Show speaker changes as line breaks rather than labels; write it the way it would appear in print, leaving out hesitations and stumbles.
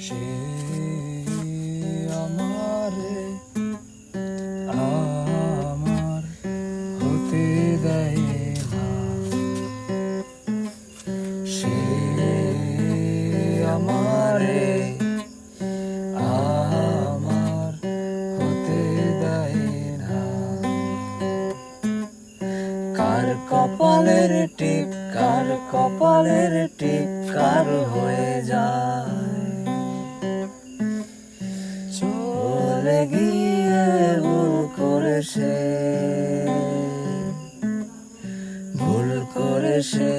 সে আমারে আমার হতে দেয় না, সে আমারে আমার হতে দেয় না। কার কপালের টিপ, কার কপালের টিপ কার হয়ে যায়, চলে গিয়ে ভুল করে সে, ভুল করে সে